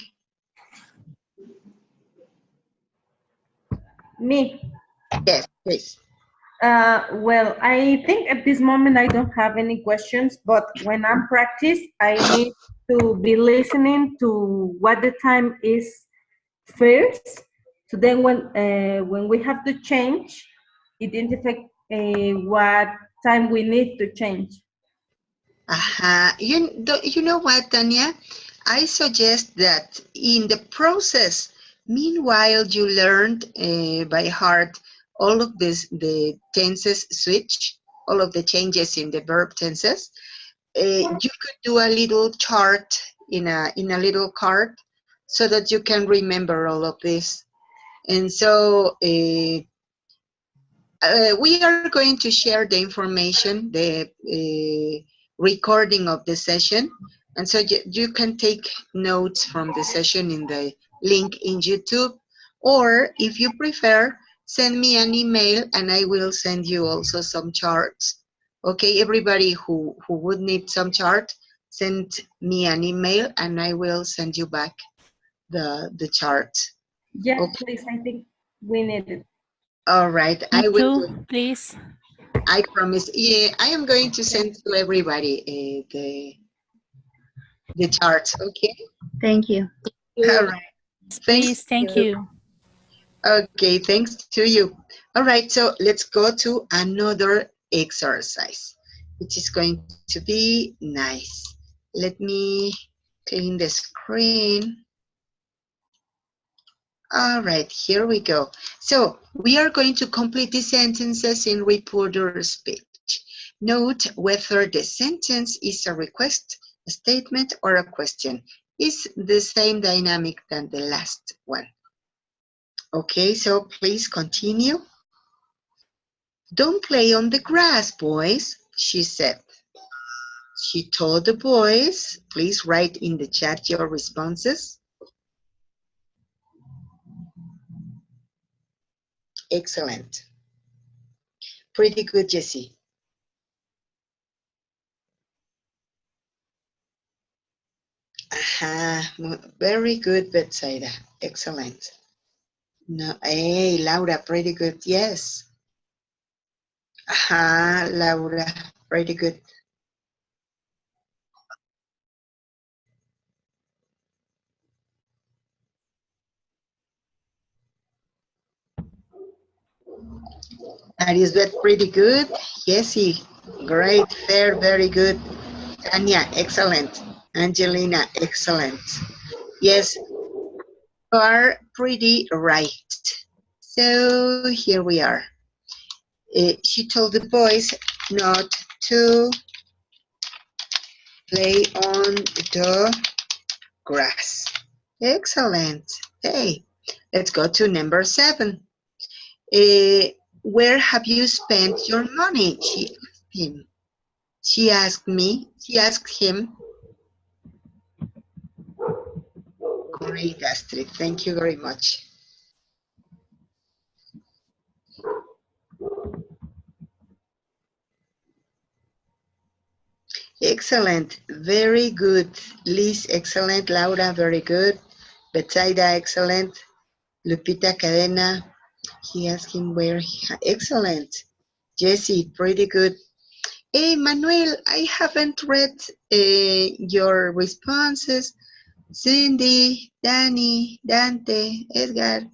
Me? Yes, please. Well, I think at this moment I don't have any questions, but when I'm practice, I need to be listening to what the time is first. So then when we have to change, identify what time we need to change. You know what, Tanya? I suggest that in the process, meanwhile you learned by heart all of the tenses switch, all of the changes in the verb tenses. You could do a little chart in a little card so that you can remember all of this. And so we are going to share the information, the recording of the session. And so you can take notes from the session in the link in YouTube. Or if you prefer, send me an email and I will send you also some charts. Okay, everybody who would need some chart, send me an email and I will send you back the chart. Yes, okay. Please, I think we need it. All right, Me I will. too, please. I promise. Yeah, I am going to send to everybody the charts. Okay. Thank you. All right. Please, thank you. Okay, thanks to you. All right, so let's go to another exercise, which is going to be nice. Let me clean the screen. All right, here we go. So we are going to complete the sentences in reporter speech. Note whether the sentence is a request, a statement, or a question. It's the same dynamic than the last one. Okay, so please continue. Don't play on the grass, boys, she said. She told the boys, please write in the chat your responses. Excellent. Pretty good, Jessie. Very good, Betsaida. Excellent. No, hey, Laura, pretty good. Yes. Laura, pretty good. Arisbeth, pretty good. Jessie, great, fair, very good. Tanya, excellent. Angelina, excellent. Yes, you are pretty right. So here we are. She told the boys not to play on the grass. Excellent. Hey, let's go to number 7. where have you spent your money? She asked him. She asked him. Great, Astrid. Thank you very much. Excellent. Very good. Liz, excellent. Laura, very good. Betsaida, excellent. Lupita Cadena, he asked him where excellent. Jessie, pretty good. Hey, Manuel, I haven't read your responses. Cindy, Danny, Dante, Edgar,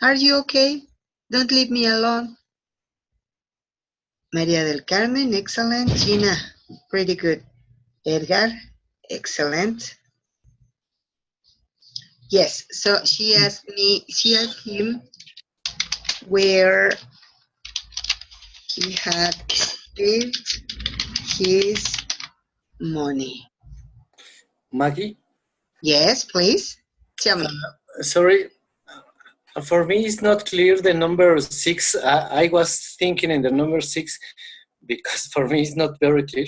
are you okay? Don't leave me alone. Maria del Carmen, excellent. Gina, pretty good. Edgar, excellent. Yes, so she asked him where he had spent his money. Maggie? Yes, please. Tell me. Sorry, for me it's not clear the number 6. I was thinking in the number 6 because for me it's not very clear.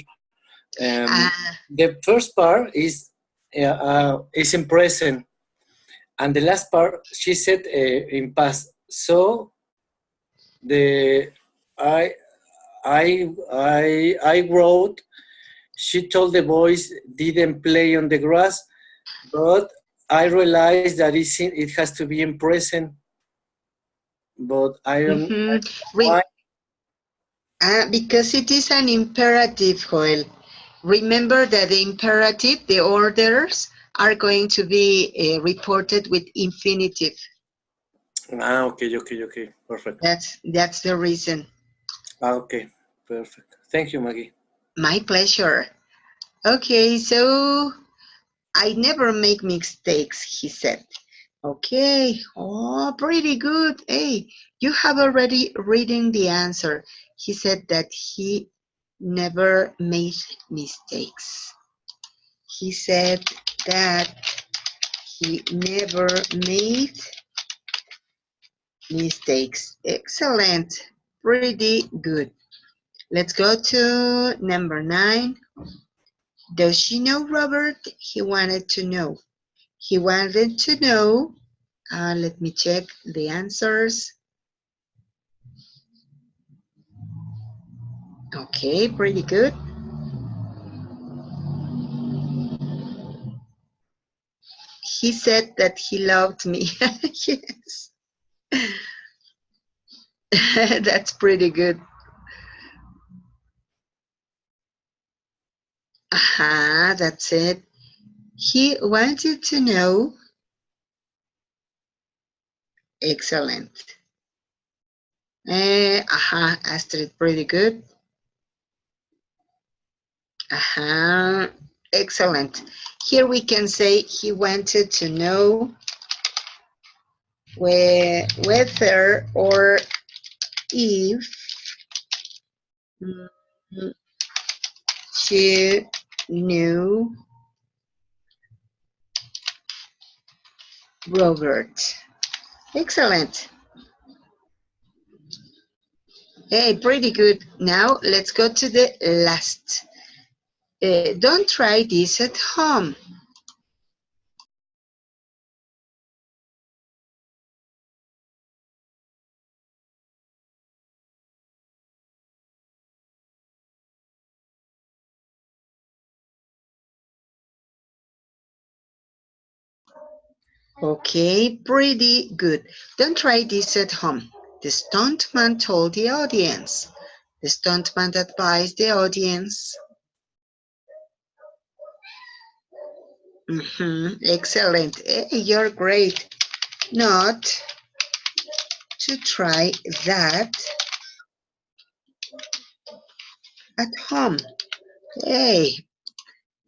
The first part is in present, and the last part she said in past. So I wrote. She told the boys didn't play on the grass, but I realized that it has to be in present. But I don't know why. Because it is an imperative, Joel. Remember that the imperative, the orders, are going to be reported with infinitive. Okay, perfect. That's the reason. Okay, perfect. Thank you, Maggie. My pleasure. Okay, so I never make mistakes, he said. Okay, oh, pretty good. Hey, you have already written the answer. He said that he never made mistakes. He said that he never made mistakes. Excellent. Pretty good. Let's go to number 9. Does she know Robert? He wanted to know. He wanted to know. Let me check the answers. Okay, pretty good. He said that he loved me. Yes. That's pretty good. That's it. He wanted to know. Excellent. Astrid, pretty good. Excellent. Here we can say he wanted to know whether or if she knew Robert. Excellent. Hey, pretty good. Now let's go to the last. Don't try this at home. Okay, pretty good. Don't try this at home. The stuntman told the audience. The stuntman advised the audience. Excellent. Hey, you're great. Not to try that at home. Hey,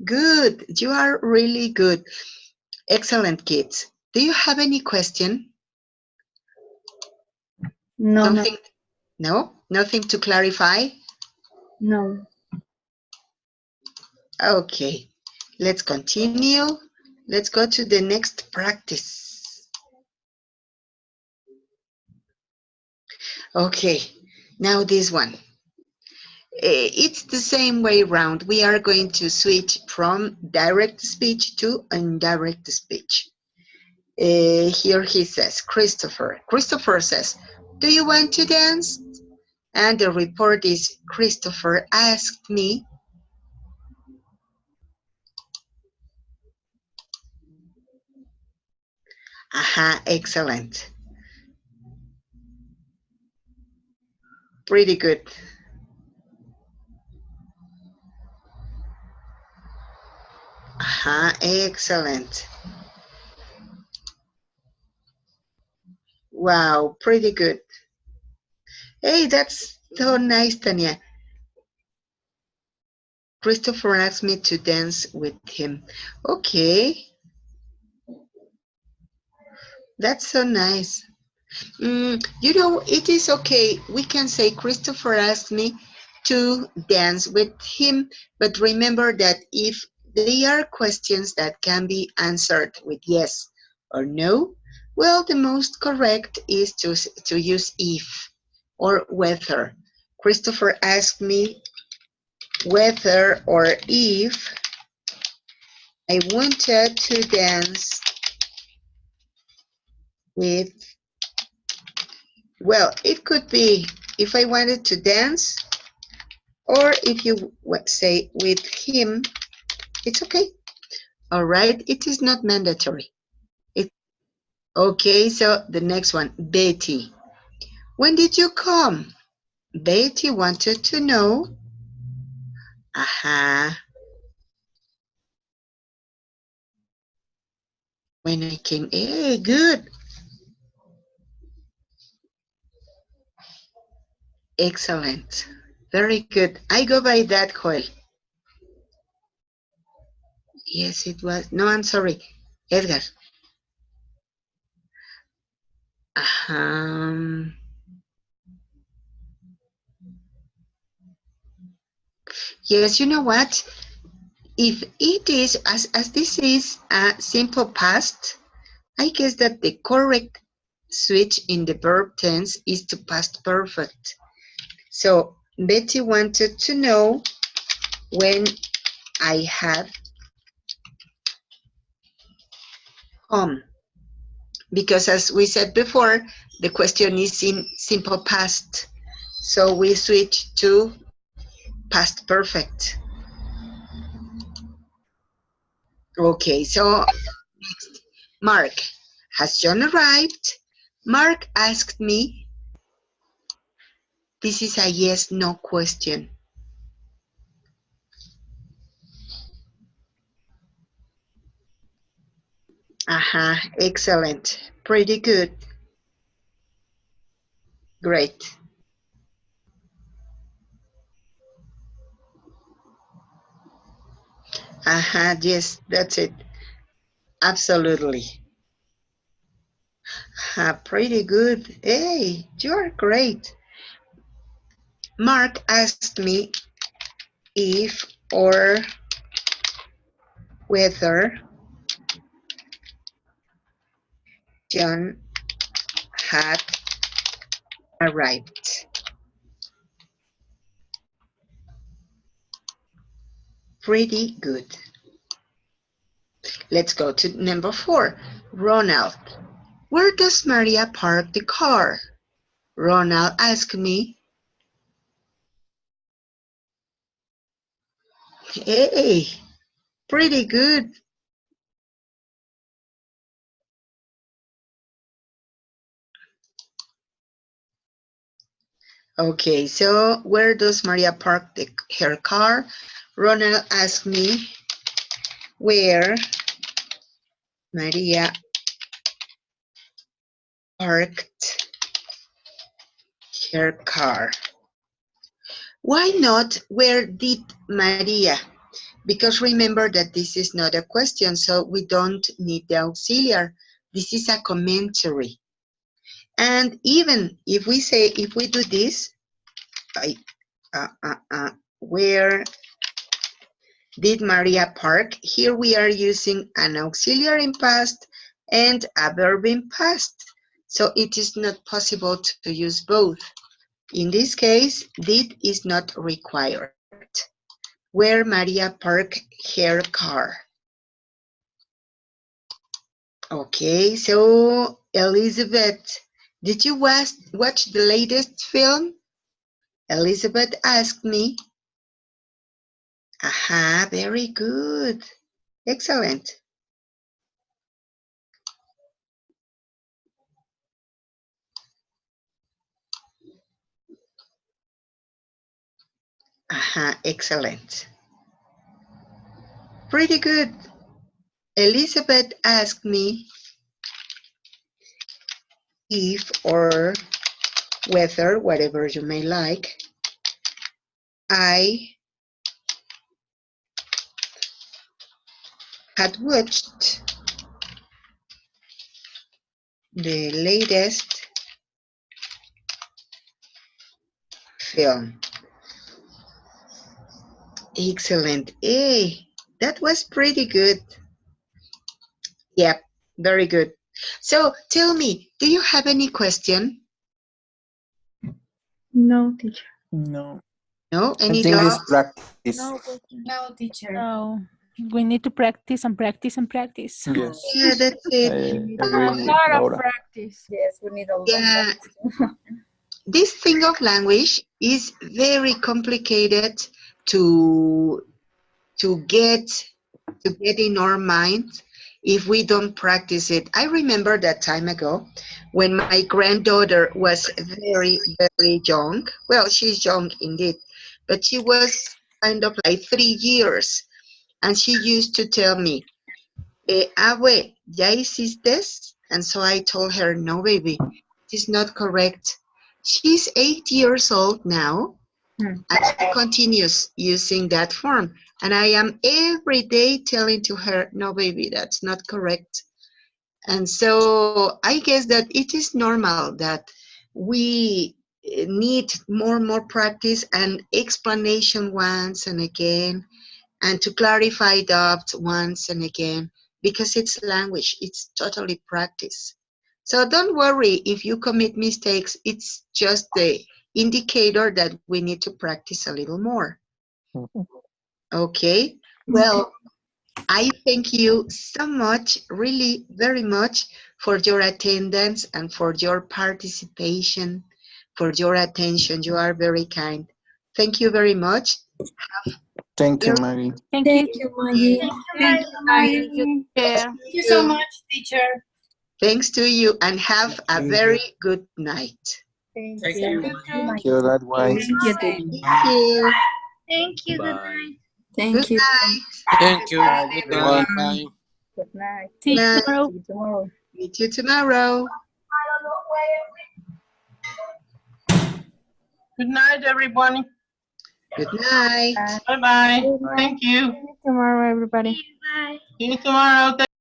good. You are really good. Excellent, kids. Do you have any question? No. Something? No? Nothing to clarify? No. Okay. Let's continue. Let's go to the next practice. Okay. Now this one. It's the same way around. We are going to switch from direct speech to indirect speech. Here he says, Christopher. Christopher says, do you want to dance? And the report is, Christopher asked me. Aha, excellent. Pretty good. Aha, excellent. Wow, pretty good. Hey, that's so nice, Tanya. Christopher asked me to dance with him. Okay, that's so nice. You know, it is okay. We can say Christopher asked me to dance with him, but remember that if they are questions that can be answered with yes or no, well, the most correct is to use if or whether. Christopher asked me whether or if I wanted to dance with, well, it could be if I wanted to dance, or if you say with him, it's okay. All right, it is not mandatory. Okay, so the next one, Betty. When did you come? Betty wanted to know. Aha. When I came, hey, good. Excellent. Very good. I go by that, Joel. Yes, it was. No, I'm sorry. Edgar. Yes, you know what? If it is, as this is a simple past, I guess that the correct switch in the verb tense is to past perfect. So Betty wanted to know when I had come. Because as we said before, the question is in simple past. So we switch to past perfect. Okay, so next, Mark. Has John arrived? Mark asked me. This is a yes-no question. Aha, excellent. Pretty good. Great. Aha, yes, that's it. Absolutely. Pretty good. Hey, you're great. Mark asked me if or whether John had arrived. Pretty good. Let's go to number 4. Ronald. Where does Maria park the car? Ronald asked me. Hey, pretty good. Okay, so where does Maria park her car? Ronald asked me where Maria parked her car. Why not where did Maria? Because remember that this is not a question, so we don't need the auxiliary. This is a commentary. And even if we say, if we do this, where did Maria park? Here we are using an auxiliary in past and a verb in past. So it is not possible to use both. In this case, did is not required. Where Maria parked her car. Okay, so Elizabeth, did you watch the latest film? Elizabeth asked me. Aha, very good. Excellent. Aha, excellent. Pretty good. Elizabeth asked me if or whether, whatever you may like, I had watched the latest film. Excellent. Hey, that was pretty good. Yep, very good. So tell me, do you have any question? No, teacher. No. No? I Any think it's doubts? practice. No, teacher. No, we need to practice and practice and practice. Yes. Yeah, that's it. I agree with Laura. practice. Yes, we need a lot Yeah, of practice. this thing of language is very complicated to get in our mind if we don't practice it. I remember that time ago when my granddaughter was very, very young. Well, she's young indeed, but she was kind of like 3 years, and she used to tell me, Abue, ¿ya hiciste? And so I told her, no, baby, it is not correct. She's 8 years old now, and she continues using that form. And I am every day telling to her, no, baby, that's not correct. And so I guess that it is normal that we need more practice and explanation once and again, and to clarify doubts once and again, because it's language, it's totally practice. So don't worry if you commit mistakes, it's just the indicator that we need to practice a little more. Okay, well, I thank you so much, really very much, for your attendance and for your participation, for your attention. You are very kind. Thank you very much. Thank you, Maggie. Thank Thank you. you, Maggie. Thank you, Maggie. Yeah. Thank you so much, teacher. Thanks to you, and have a very good night. Thank Thank you. you. Thank you, likewise. Thank you, teacher. Thank you. Thank you. Good Bye. night. Thank Good you. night. Thank you. Bye, Good everyone. night. Bye. Good night. See you Night. tomorrow. See you tomorrow. Meet you tomorrow. Good night, everybody. Good night. Bye-bye. Thank you. See you tomorrow, everybody. Bye. See you tomorrow.